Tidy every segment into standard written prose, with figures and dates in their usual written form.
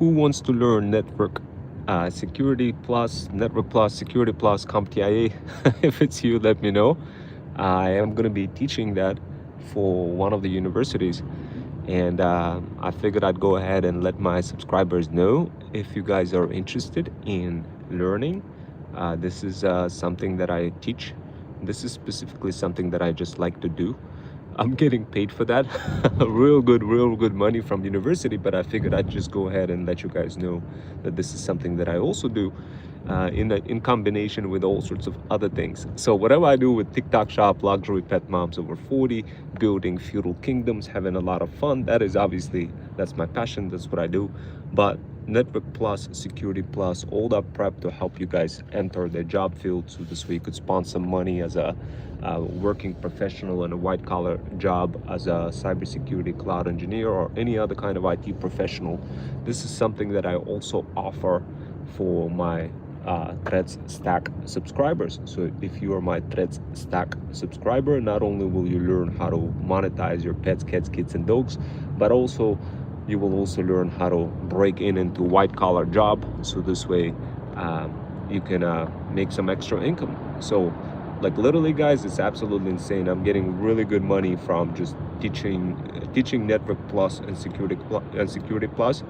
Who wants to learn network security plus, network plus, security plus, CompTIA? If it's you, let me know. I am going to be teaching that for one of the universities. And I figured I'd go ahead and let my subscribers know if you guys are interested in learning. This is something that I teach. This is specifically something that I just like to do. I'm getting paid for that. Real good money from university, but I figured I'd just go ahead and let you guys know that this is something that I also do in combination with all sorts of other things. So whatever I do with TikTok Shop, luxury pet moms over 40, building feudal kingdoms, having a lot of fun, that's my passion, that's what I do. But Network Plus, Security Plus, all that prep to help you guys enter the job field, so this way you could spawn some money as a working professional in a white collar job as a cybersecurity cloud engineer or any other kind of IT professional. This is something that I also offer for my Threads Stack subscribers. So if you are my Threads Stack subscriber, not only will you learn how to monetize your pets, cats, kids, and dogs, but also you will also learn how to break into white collar job. So this way you can make some extra income. So like literally guys, it's absolutely insane. I'm getting really good money from just teaching Network Plus and Security Plus.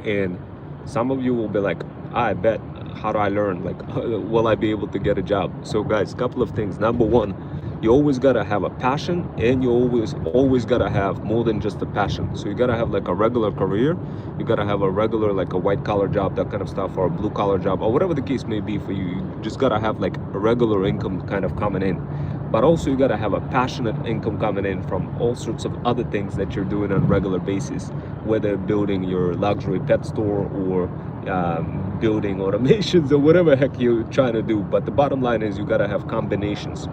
And some of you will be like, I bet, how do I learn? Like, will I be able to get a job? So guys, couple of things. Number one, you always gotta have a passion, and you always gotta have more than just a passion. So you gotta have like a regular career, you gotta have a regular, like a white collar job, that kind of stuff, or a blue collar job, or whatever the case may be for you. You just gotta have like a regular income kind of coming in. But also you gotta have a passionate income coming in from all sorts of other things that you're doing on a regular basis, whether building your luxury pet store or building automations or whatever heck you're trying to do. But the bottom line is you gotta have combinations.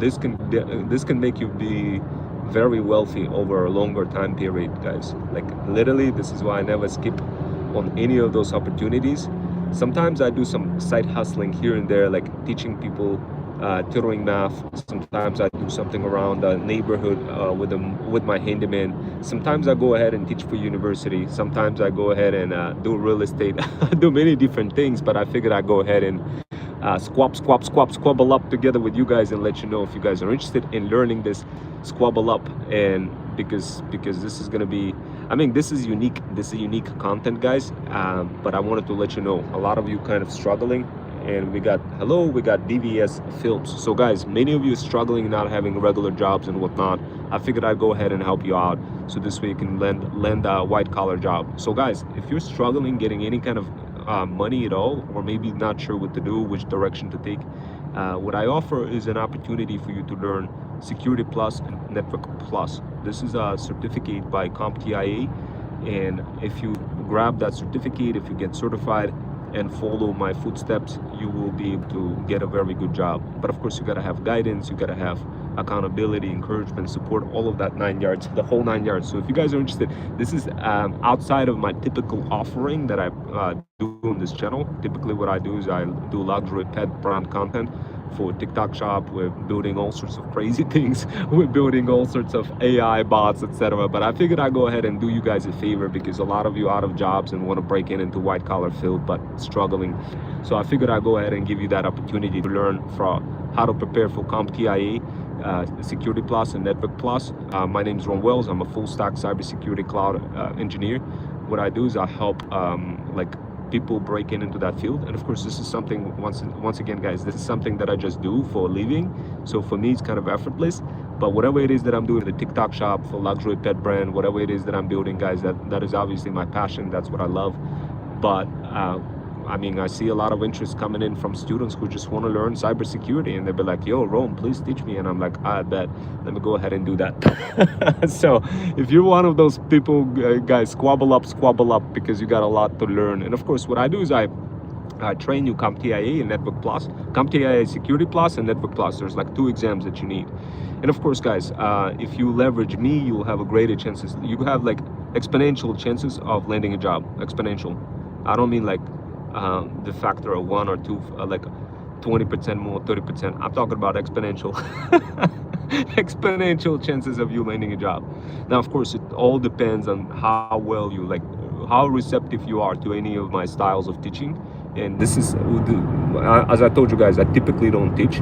This can make you be very wealthy over a longer time period, guys. Like literally, this is why I never skip on any of those opportunities. Sometimes I do some side hustling here and there, like teaching people tutoring math. Sometimes I do something around the neighborhood with my handyman. Sometimes I go ahead and teach for university. Sometimes I go ahead and do real estate. I do many different things, but I figured I'd go ahead and squabble up together with you guys and let you know if you guys are interested in learning this. Squabble up, and because this is gonna be, I mean, this is unique content, guys. But I wanted to let you know, a lot of you kind of struggling, and we got DVS Films. So guys, many of you struggling, not having regular jobs and whatnot. I figured I'd go ahead and help you out, so this way you can land a white collar job. So guys, if you're struggling getting any kind of money at all, or maybe not sure what to do, which direction to take, what I offer is an opportunity for you to learn Security Plus and Network Plus. This is a certificate by CompTIA, and if you grab that certificate, if you get certified and follow my footsteps, you will be able to get a very good job. But of course, you gotta have guidance, you gotta have accountability, encouragement, support, all of that 9 yards, the whole 9 yards. So if you guys are interested, this is outside of my typical offering that I do on this channel. Typically what I do is I do luxury pet brand content for TikTok Shop. We're building all sorts of crazy things. We're building all sorts of AI bots, etc. But I figured I'd go ahead and do you guys a favor, because a lot of you out of jobs and want to break into white collar field but struggling. So I figured I'd go ahead and give you that opportunity to learn from how to prepare for CompTIA, Security Plus and Network Plus. My name is Ron Wells. I'm a full stack cybersecurity cloud engineer. What I do is I help like people breaking into that field. And of course, this is something, once again guys, this is something that I just do for a living. So for me, it's kind of effortless. But whatever it is that I'm doing, the TikTok Shop for luxury pet brand, whatever it is that I'm building, guys, that is obviously my passion. That's what I love. But I mean, I see a lot of interest coming in from students who just want to learn cybersecurity, and they'll be like, yo, Rome, please teach me. And I'm like, I bet, let me go ahead and do that. So if you're one of those people, guys, squabble up, because you got a lot to learn. And of course, what I do is I train you CompTIA and Network Plus, CompTIA Security Plus and Network Plus. There's like 2 exams that you need. And of course, guys, if you leverage me, you'll have a greater chances. You have like exponential chances of landing a job. Exponential. I don't mean like the factor of 1 or 2, like 20% more, 30%. I'm talking about exponential. Exponential chances of you landing a job. Now, of course, it all depends on how well you like how receptive you are to any of my styles of teaching. And this is, as I told you guys, I typically don't teach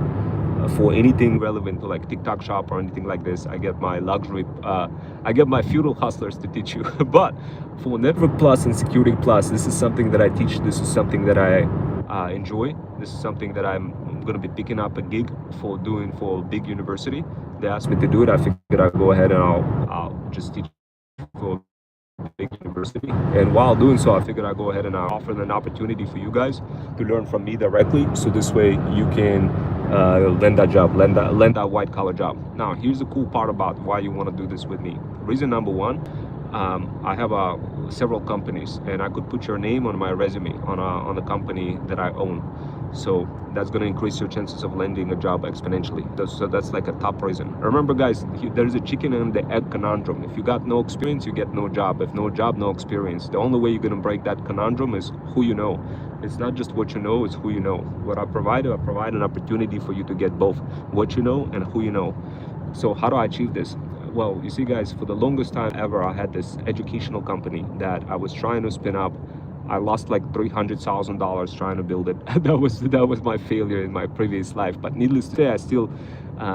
for anything relevant to like TikTok shop or anything like this. I get my luxury, I get my feudal hustlers to teach you. But for Network Plus and Security Plus, this is something that I teach. This is something that I enjoy. This is something that I'm going to be picking up a gig for doing for a big university. They asked me to do it. I figured I'll go ahead and I'll just teach for a big university. And while doing so, I figured I'll go ahead and I'll offer an opportunity for you guys to learn from me directly. So this way you can land that job, land that white collar job. Now, here's the cool part about why you want to do this with me. Reason number one, I have several companies, and I could put your name on my resume on the company that I own. So that's going to increase your chances of landing a job exponentially. So that's like a top reason. Remember, guys, there's a chicken and the egg conundrum. If you got no experience, you get no job. If no job, no experience. The only way you're going to break that conundrum is who you know. It's not just what you know, it's who you know. What I provide an opportunity for you to get both what you know and who you know. So how do I achieve this? Well, you see, guys, for the longest time ever, I had this educational company that I was trying to spin up. I lost like $300,000 trying to build it. That was my failure in my previous life. But needless to say, I still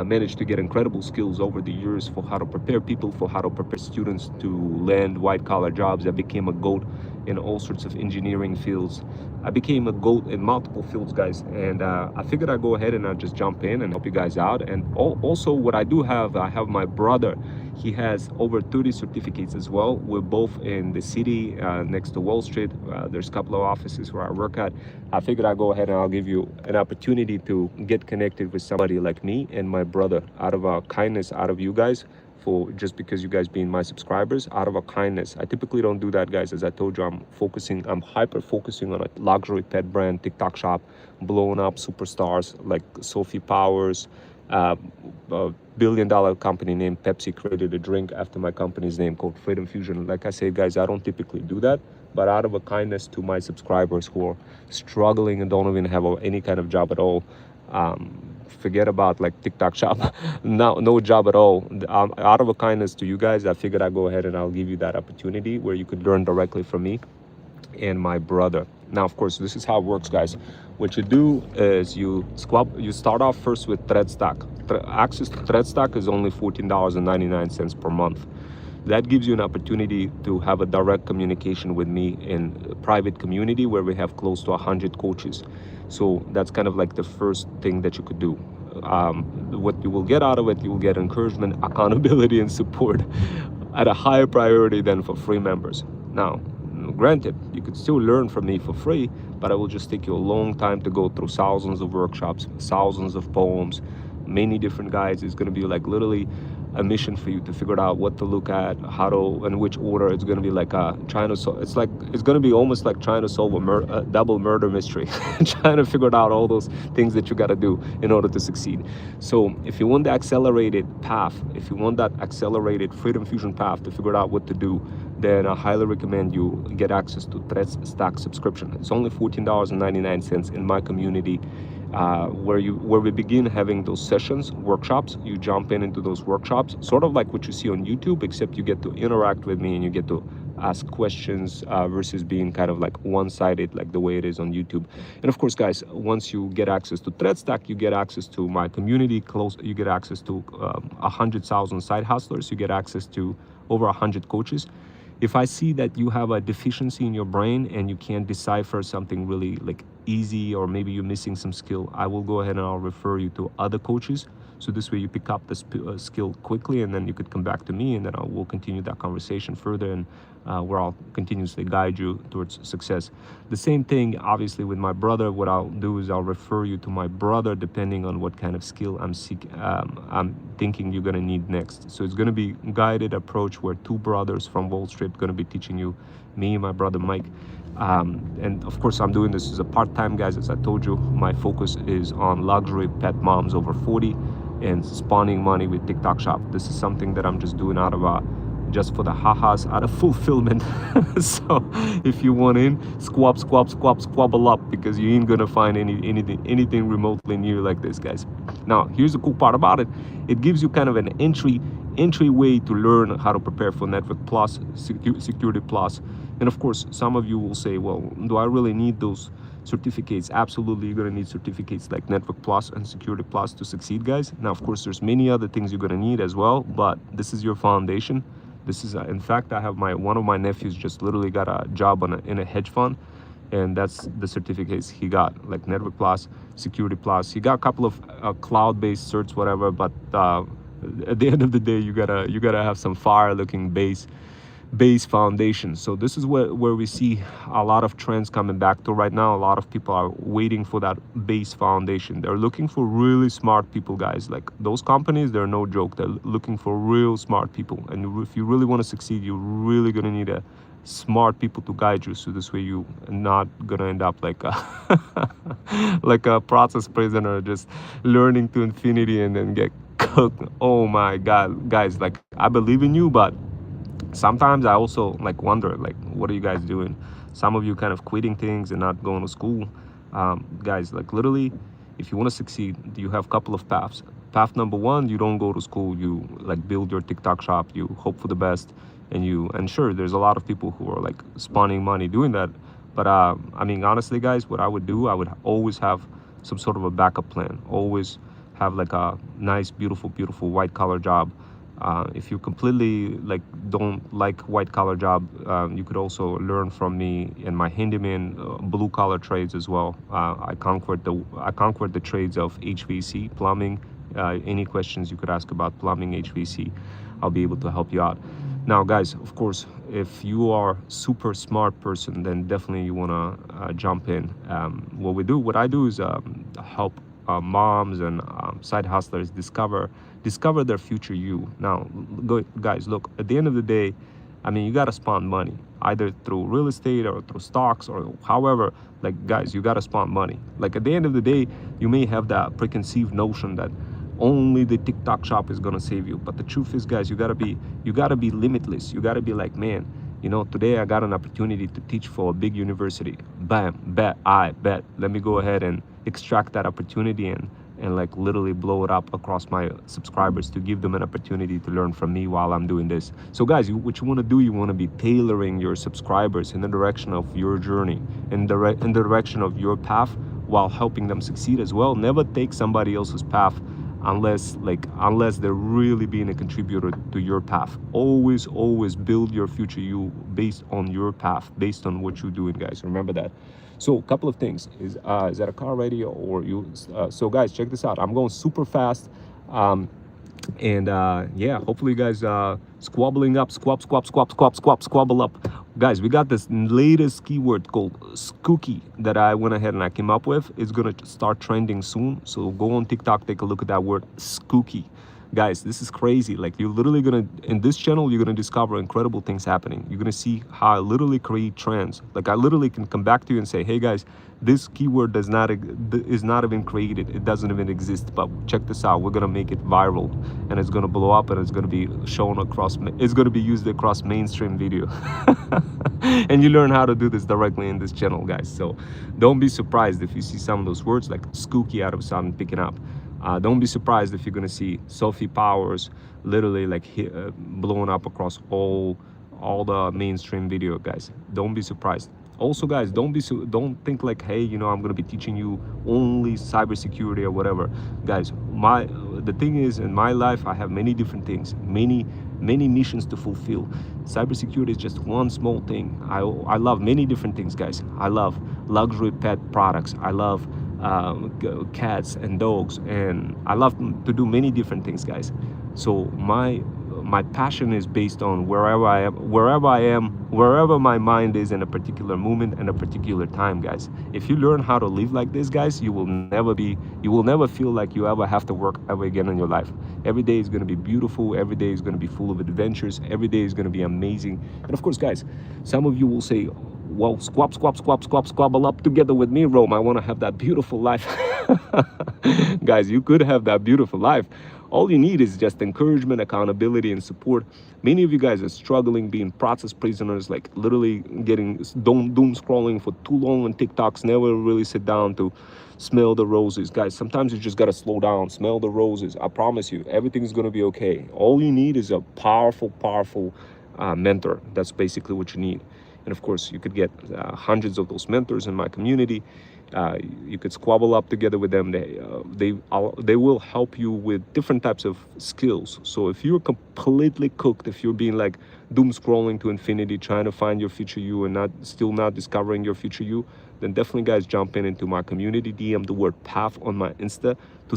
managed to get incredible skills over the years for how to prepare people, for how to prepare students to land white-collar jobs. I became a GOAT in all sorts of engineering fields. I became a GOAT in multiple fields, guys. And I figured I'd go ahead and I'd just jump in and help you guys out. And also what I do have, I have my brother. He has over 30 certificates as well. We're both in the city next to Wall Street. There's a couple of offices where I work at. I figured I'll go ahead and I'll give you an opportunity to get connected with somebody like me and my brother, out of a kindness out of you guys, for just because you guys being my subscribers, out of a kindness. I typically don't do that, guys. As I told you, I'm hyper focusing on a luxury pet brand, TikTok shop, blowing up superstars like Sophie Powers. A billion-dollar company named Pepsi created a drink after my company's name called Freedom Fusion. Like I said, guys, I don't typically do that, but out of a kindness to my subscribers who are struggling and don't even have any kind of job at all, forget about like TikTok shop, no job at all. Out of a kindness to you guys, I figured I'd go ahead and I'll give you that opportunity where you could learn directly from me and my brother. Now, of course, this is how it works, guys. What you do is you start off first with ThreadStack. Access to ThreadStack is only $14.99 per month. That gives you an opportunity to have a direct communication with me in a private community where we have close to 100 coaches. So that's kind of like the first thing that you could do. What you will get out of it, you will get encouragement, accountability, and support at a higher priority than for free members. Now, granted, you could still learn from me for free, but it will just take you a long time to go through thousands of workshops, thousands of poems, many different guides. It's going to be like literally a mission for you to figure out what to look at, how to, in which order. It's going to be like trying to solve. It's going to be almost like trying to solve a double murder mystery, trying to figure out all those things that you got to do in order to succeed. So if you want the accelerated path, if you want that accelerated Freedom Fusion path to figure out what to do, then I highly recommend you get access to ThreadStack subscription. It's only $14.99 in my community, where we begin having those sessions, workshops. You jump into those workshops, sort of like what you see on YouTube, except you get to interact with me and you get to ask questions versus being kind of like one-sided like the way it is on YouTube. And of course, guys, once you get access to ThreadStack, you get access to my community, you get access to 100,000 side hustlers, you get access to over 100 coaches. If I see that you have a deficiency in your brain and you can't decipher something really like easy, or maybe you're missing some skill, I will go ahead and I'll refer you to other coaches. So this way you pick up the skill quickly, and then you could come back to me, and then we'll continue that conversation further, and where I'll continuously guide you towards success. The same thing, obviously, with my brother. What I'll do is I'll refer you to my brother depending on what kind of skill I'm thinking you're gonna need next. So it's gonna be a guided approach where two brothers from Wall Street gonna be teaching you, me and my brother Mike. And of course, I'm doing this as a part-time, guys. As I told you, my focus is on luxury pet moms over 40 and spawning money with TikTok shop. This is something that I'm just doing out of just for the ha-has, out of fulfillment. So if you want in, squabble up, because you ain't gonna find anything remotely near like this, guys. Now, here's the cool part about it. It gives you kind of an entry entryway to learn how to prepare for Network Plus, Security Plus. And of course, some of you will say, well, do I really need those certificates? Absolutely, you're gonna need certificates like Network Plus and Security Plus to succeed, guys. Now, of course, there's many other things you're gonna need as well, but this is your foundation. This is, in fact, I have one of my nephews just literally got a job in a hedge fund, and that's the certificates he got, like Network Plus, Security Plus. He got a couple of cloud-based certs, whatever, but at the end of the day, you gotta have some fire-looking base foundation. So this is where we see a lot of trends coming back to right now. A lot of people are waiting for that base foundation. They're looking for really smart people, guys. Like those companies, they're no joke. They're looking for real smart people, and if you really want to succeed, you're really gonna need a smart people to guide you, so this way you are not gonna end up like a like a process prisoner, just learning to infinity and then get cooked. Oh my god, guys, like I believe in you, but sometimes I also like wonder, like, what are you guys doing? Some of you kind of quitting things and not going to school. Guys, like literally, if you want to succeed, you have a couple of paths. Path number one, you don't go to school, you like build your TikTok shop, you hope for the best, and sure, there's a lot of people who are like spawning money doing that. But I mean, honestly, guys, what I would do, I would always have some sort of a backup plan. Always have like a nice, beautiful white collar job. If you completely like don't like white collar job, you could also learn from me in my handyman blue collar trades as well. I conquered the trades of HVAC, plumbing. Any questions you could ask about plumbing, HVAC, I'll be able to help you out. Now, guys, of course, if you are super smart person, then definitely you wanna jump in. What I do is help moms and side hustlers discover their future you. Now, guys, look, at the end of the day, I mean, you gotta spawn money, either through real estate or through stocks or however. Like, guys, you gotta spawn money. Like, at the end of the day, you may have that preconceived notion that only the TikTok shop is gonna save you, but the truth is, guys, you gotta be limitless. You gotta be like, man, you know, today I got an opportunity to teach for a big university. Bam, bet. Let me go ahead and extract that opportunity and like literally blow it up across my subscribers to give them an opportunity to learn from me while I'm doing this. So guys, what you want to do, you want to be tailoring your subscribers in the direction of your journey, in the direction of your path, while helping them succeed as well. Never take somebody else's path unless they're really being a contributor to your path. Always build your future you based on your path, based on what you're doing, guys. Remember that. So a couple of things is that a car ready, or you so guys, check this out. I'm going super fast, and yeah, hopefully you guys squabbling up, squabble up. Guys, we got this latest keyword called skooky that I went ahead and I came up with. It's gonna start trending soon, so go on TikTok, take a look at that word, skooky. Guys, this is crazy. Like, you're literally gonna, in this channel, you're gonna discover incredible things happening. You're gonna see how I literally create trends. Like, I literally can come back to you and say, hey guys, this keyword is not even created, it doesn't even exist, but check this out, we're gonna make it viral, and it's gonna blow up, and it's gonna be shown across, it's gonna be used across mainstream video. And you learn how to do this directly in this channel, guys. So don't be surprised if you see some of those words like skooky out of something picking up. Don't be surprised if you're gonna see Sophie Powers literally like blowing up across all the mainstream video, guys. Don't be surprised. Also, guys, don't think like, hey, you know, I'm gonna be teaching you only cybersecurity or whatever. Guys, the thing is, in my life, I have many different things, many missions to fulfill. Cybersecurity is just one small thing. I love many different things, guys. I love luxury pet products. I love cats and dogs, and I love to do many different things, guys. So my passion is based on wherever my mind is in a particular moment and a particular time, guys. If you learn how to live like this, guys, you will never feel like you ever have to work ever again in your life. Every day is going to be beautiful. Every day is going to be full of adventures. Every day is going to be amazing. And of course, guys, some of you will say, well, squabble up together with me, Rome. I want to have that beautiful life. Guys, you could have that beautiful life, All you need is just encouragement, accountability, and support. Many of you guys are struggling being process prisoners, like literally getting doom scrolling for too long on TikToks, never really sit down to smell the roses. Guys, sometimes you just gotta slow down, smell the roses. I promise you, everything's gonna be okay. All you need is a powerful mentor. That's basically what you need. And of course, you could get hundreds of those mentors in my community. You could squabble up together with them. They will help you with different types of skills. So if you're completely cooked, if you're being like doom scrolling to infinity, trying to find your future you and still not discovering your future you, then definitely guys jump into my community. DM the word path on my Insta to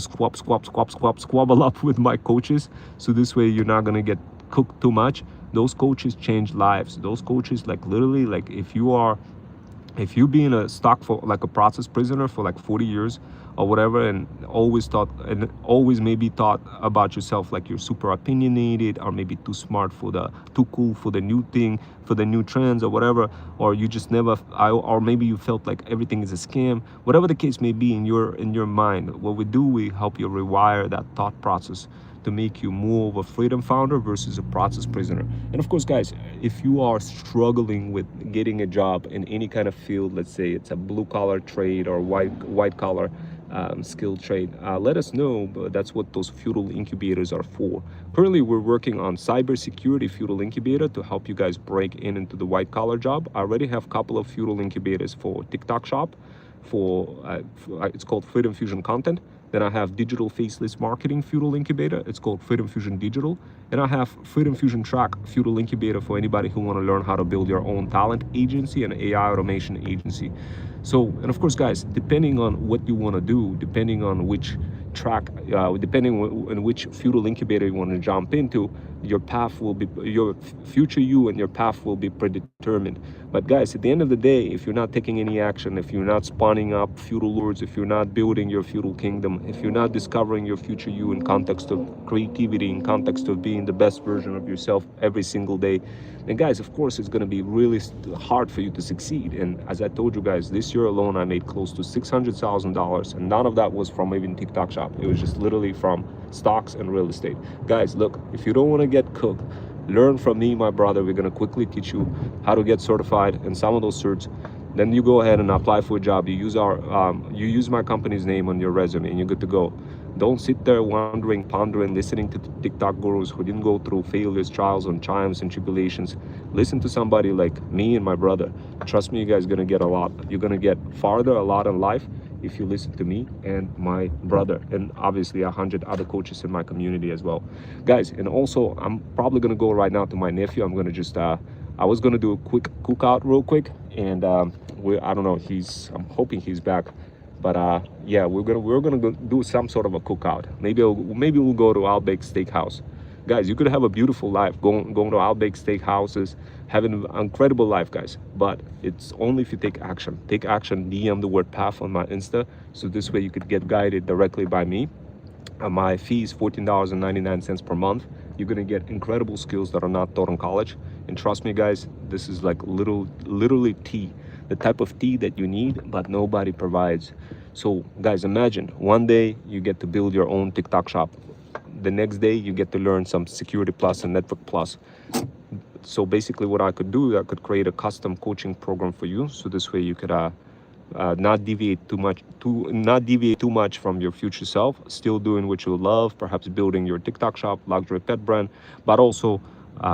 squabble up with my coaches. So this way you're not gonna get cooked too much. Those coaches change lives. Those coaches, like literally, like if you being a stock for like a process prisoner for like 40 years or whatever, and always maybe thought about yourself like you're super opinionated, or maybe too smart too cool for the new thing, for the new trends or whatever, or you just never, or maybe you felt like everything is a scam, whatever the case may be in your mind. What we do, we help you rewire that thought process to make you more of a freedom founder versus a process prisoner. And of course, guys, if you are struggling with getting a job in any kind of field, let's say it's a blue collar trade or white collar skilled trade, let us know. But that's what those feudal incubators are for. Currently, we're working on cybersecurity feudal incubator to help you guys break into the white collar job. I already have a couple of feudal incubators for TikTok shop, it's called Freedom Fusion Content. Then I have Digital Faceless Marketing Feudal Incubator. It's called Freedom Fusion Digital. And I have Freedom Fusion Track Feudal Incubator for anybody who want to learn how to build your own talent agency and AI automation agency. So, and of course, guys, depending on what you want to do, depending on which track, depending on which feudal incubator you want to jump into, your future you and your path will be predetermined. But guys, at the end of the day, if you're not taking any action, if you're not spawning up feudal lords, if you're not building your feudal kingdom, if you're not discovering your future you in context of creativity, in context of being the best version of yourself every single day, then guys, of course, it's going to be really hard for you to succeed. And as I told you guys, this year alone, I made close to $600,000, and none of that was from even TikTok shop. It was just literally from stocks and real estate. Guys, look, if you don't want to get cooked, learn from me, my brother. We're going to quickly teach you how to get certified and some of those certs. Then you go ahead and apply for a job. You use my company's name on your resume and you're good to go. Don't sit there wondering, pondering, listening to TikTok gurus who didn't go through failures, trials, and triumphs and tribulations. Listen to somebody like me and my brother. Trust me, you guys are gonna get a lot. You're gonna get farther a lot in life if you listen to me and my brother, and obviously 100 other coaches in my community as well, guys. And also, I'm probably gonna go right now to my nephew. I'm gonna just I was gonna do a quick cookout real quick, and I don't know, I'm hoping he's back. But yeah, we're gonna go do some sort of a cookout. Maybe we'll go to Outback Steakhouse. Guys, you could have a beautiful life going to Outback Steakhouses, having an incredible life, guys. But it's only if you take action. Take action. DM the word path on my Insta, so this way you could get guided directly by me. My fee is $14.99 per month. You're gonna get incredible skills that are not taught in college. And trust me, guys, this is like literally tea. The type of tea that you need, but nobody provides. So guys, imagine one day you get to build your own TikTok shop. The next day you get to learn some Security Plus and Network Plus. So basically what I could do, I could create a custom coaching program for you. So this way you could not deviate too much from your future self, still doing what you love, perhaps building your TikTok shop, luxury pet brand, but also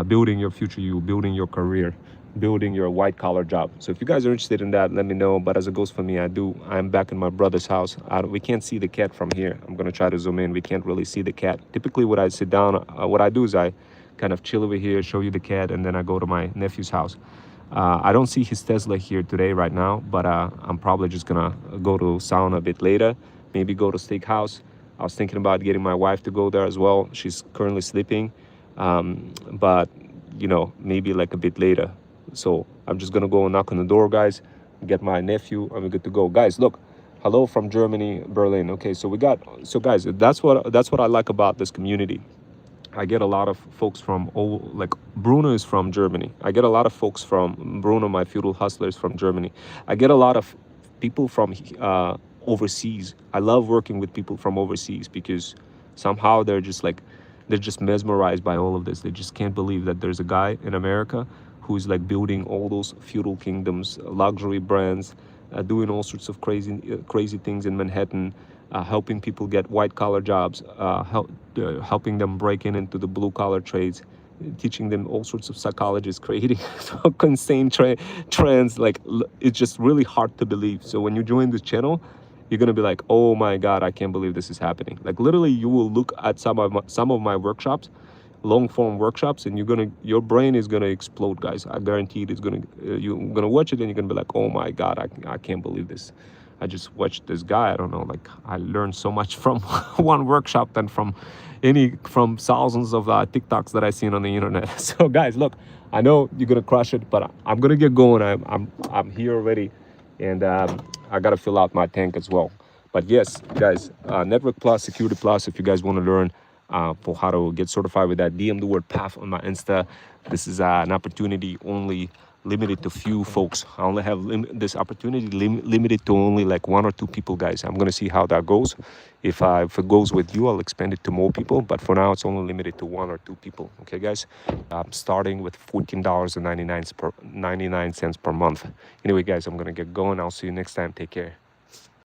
building your future you, building your career, building your white collar job. So if you guys are interested in that, let me know. But as it goes for me, I'm back in my brother's house. We can't see the cat from here. I'm gonna try to zoom in. We can't really see the cat. Typically what I sit down, what I do is I kind of chill over here, show you the cat, and then I go to my nephew's house. I don't see his Tesla here today right now, but I'm probably just gonna go to sauna a bit later, maybe go to steakhouse. I was thinking about getting my wife to go there as well. She's currently sleeping, but you know, maybe like a bit later. So I'm just gonna go and knock on the door, guys, get my nephew, and we're good to go. Guys, look, hello from Germany, Berlin. Okay, so guys, that's what I like about this community. I get a lot of folks from, like Bruno is from Germany. I get a lot of folks from Bruno, my feudal hustlers from Germany. I get a lot of people from overseas. I love working with people from overseas because somehow they're just mesmerized by all of this. They just can't believe that there's a guy in America who's like building all those feudal kingdoms, luxury brands, doing all sorts of crazy things in Manhattan, helping people get white collar jobs, helping them break into the blue collar trades, teaching them all sorts of psychologists, creating insane trends. Like it's just really hard to believe. So when you join this channel, you're gonna be like, oh my god, I can't believe this is happening. Like literally, you will look at some of my workshops, long form workshops, and your brain is gonna explode, guys. I guarantee it. It's gonna you're gonna watch it and you're gonna be like, oh my god, I can't believe this. I just watched this guy. I don't know, like I learned so much from one workshop than from thousands of TikToks that I seen on the internet. So guys, look, I know you're gonna crush it, but I'm gonna get going. I'm here already, and I gotta fill out my tank as well. But yes, guys, Network Plus, Security Plus. If you guys want to learn for how to get certified with that, DM the word PAF on my Insta. This is an opportunity only limited to few folks. I only have this opportunity limited to only like 1 or 2 people, guys. I'm gonna see how that goes. If it goes with you, I'll expand it to more people. But for now, it's only limited to 1 or 2 people. Okay, guys. Starting with $14.99 per month. Anyway, guys, I'm gonna get going. I'll see you next time. Take care.